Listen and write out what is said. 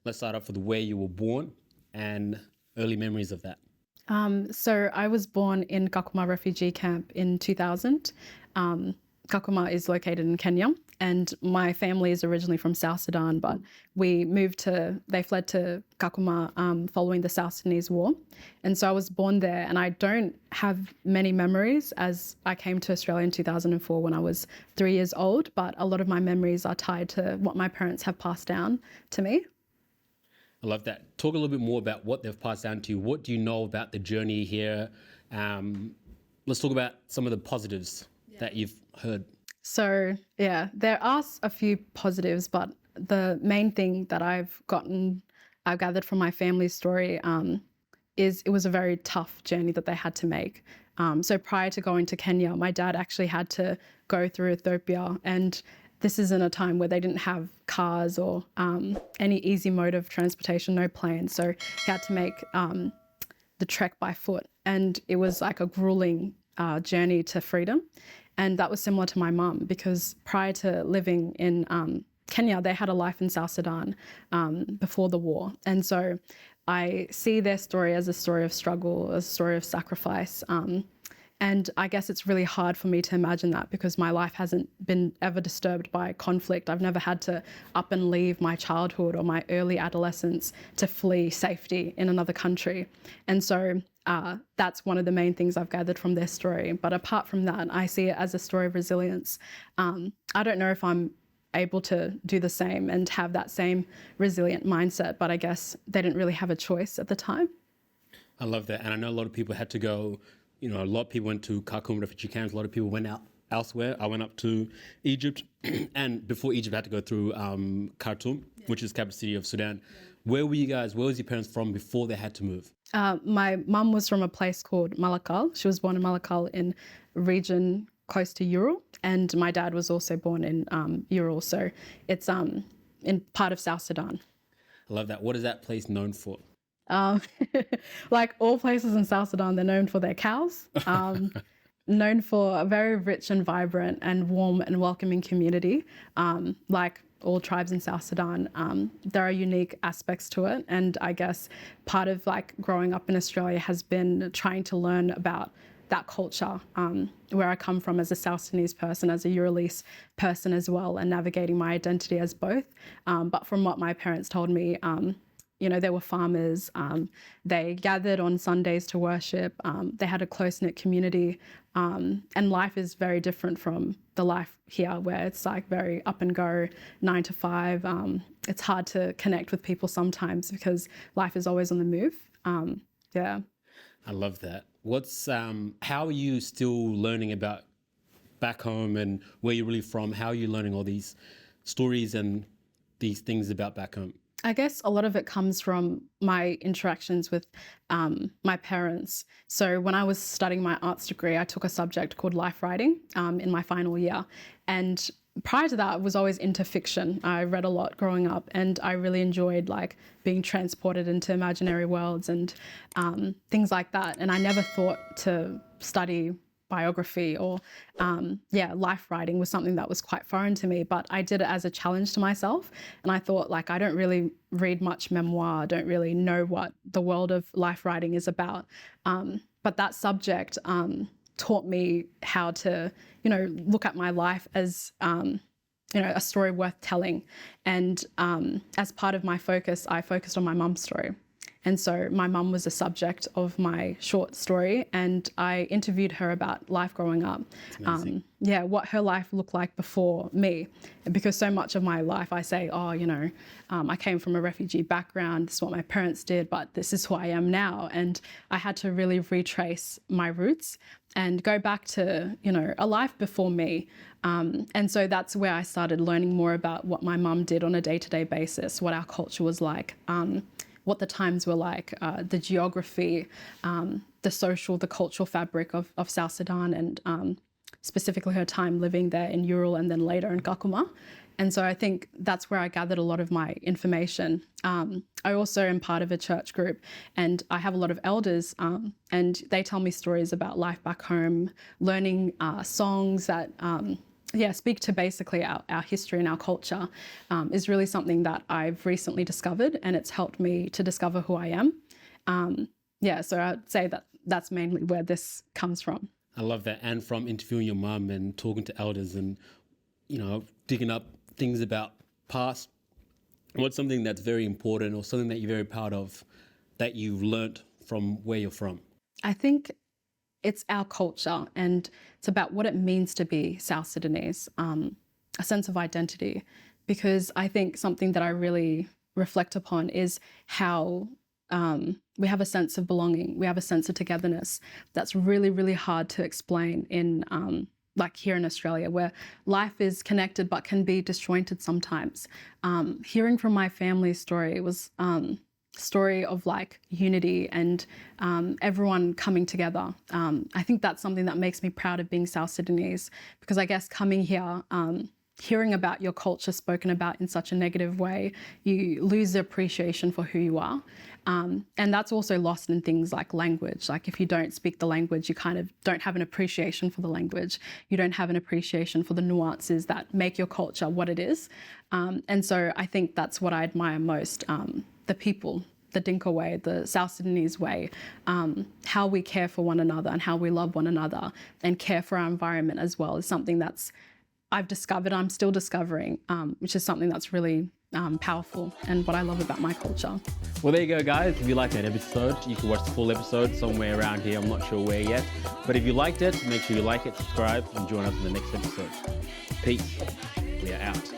Let's start off with where you were born and early memories of that. So I was born in Kakuma refugee camp in 2000. Kakuma is located in Kenya, and my family is originally from South Sudan, but they fled to Kakuma following the South Sudanese War. And so I was born there, and I don't have many memories as I came to Australia in 2004 when I was 3 years old, but a lot of my memories are tied to what my parents have passed down to me. I love that. Talk a little bit more about what they've passed down to you. What do you know about the journey here? Let's talk about some of the positives that you've heard. So, yeah, there are a few positives, but the main thing that I've gathered from my family's story is it was a very tough journey that they had to make. So prior to going to Kenya, my dad actually had to go through Ethiopia, and this isn't a time where they didn't have cars or any easy mode of transportation, no planes. So he had to make the trek by foot, and it was like a grueling journey to freedom. And that was similar to my mum, because prior to living in Kenya, they had a life in South Sudan before the war. And so I see their story as a story of struggle, a story of sacrifice. And I guess it's really hard for me to imagine that, because my life hasn't been ever disturbed by conflict. I've never had to up and leave my childhood or my early adolescence to flee safety in another country. And so that's one of the main things I've gathered from their story. But apart from that, I see it as a story of resilience. I don't know if I'm able to do the same and have that same resilient mindset, but I guess they didn't really have a choice at the time. I love that. And I know a lot of people had to go, a lot of people went to Khartoum refugee camps. A lot of people went out elsewhere. I went up to Egypt, and before Egypt, I had to go through Khartoum, which is the capital city of Sudan. Where were you guys? Where was your parents from before they had to move? My mum was from a place called Malakal. She was born in Malakal in a region close to Ural, and my dad was also born in Ural. So it's in part of South Sudan. I love that. What is that place known for? Like all places in South Sudan, they're known for their cows, known for a very rich and vibrant and warm and welcoming community. Like all tribes in South Sudan, there are unique aspects to it. And I guess part of like growing up in Australia has been trying to learn about that culture, where I come from as a South Sudanese person, as a Uralese person as well, and navigating my identity as both. But from what my parents told me, they were farmers. They gathered on Sundays to worship. They had a close-knit community. And life is very different from the life here, where it's like very up and go, 9 to 5. It's hard to connect with people sometimes because life is always on the move. Yeah. I love that. How are you still learning about back home and where you're really from? How are you learning all these stories and these things about back home? I guess a lot of it comes from my interactions with my parents. So when I was studying my arts degree, I took a subject called life writing in my final year. And prior to that, I was always into fiction. I read a lot growing up, and I really enjoyed like being transported into imaginary worlds and things like that. And I never thought to study biography or life writing was something that was quite foreign to me, but I did it as a challenge to myself. And I thought, like, I don't really read much memoir, I don't really know what the world of life writing is about, but that subject taught me how to look at my life as a story worth telling. And as part of my focus, I focused on my mum's story. And so my mum was the subject of my short story, and I interviewed her about life growing up. What her life looked like before me. Because so much of my life I say, I came from a refugee background, this is what my parents did, but this is who I am now. And I had to really retrace my roots and go back to, a life before me. And so that's where I started learning more about what my mum did on a day-to-day basis, what our culture was like, what the times were like, the geography, the cultural fabric of South Sudan, and specifically her time living there in Ural and then later in Kakuma. And so I think that's where I gathered a lot of my information. I also am part of a church group, and I have a lot of elders, and they tell me stories about life back home, learning songs that yeah, speak to basically our history and our culture is really something that I've recently discovered, and it's helped me to discover who I am. Yeah, so I'd say that that's mainly where this comes from. I love that. And from interviewing your mum and talking to elders and, digging up things about past, what's something that's very important or something that you're very proud of that you've learnt from where you're from? I think it's our culture, and it's about what it means to be South Sudanese, a sense of identity. Because I think something that I really reflect upon is how we have a sense of belonging, we have a sense of togetherness that's really, really hard to explain in like here in Australia, where life is connected but can be disjointed sometimes. Hearing from my family's story was story of like unity and everyone coming together. I think that's something that makes me proud of being South Sudanese, because I guess coming here, hearing about your culture spoken about in such a negative way, you lose the appreciation for who you are. And that's also lost in things like language. Like if you don't speak the language, you kind of don't have an appreciation for the language. You don't have an appreciation for the nuances that make your culture what it is. And so I think that's what I admire most, the people, the Dinka way, the South Sudanese way, how we care for one another and how we love one another and care for our environment as well is something that's I've discovered, I'm still discovering, which is something that's really powerful and what I love about my culture. Well, there you go, guys. If you liked that episode, you can watch the full episode somewhere around here. I'm not sure where yet. But if you liked it, make sure you like it, subscribe, and join us in the next episode. Peace. We are out.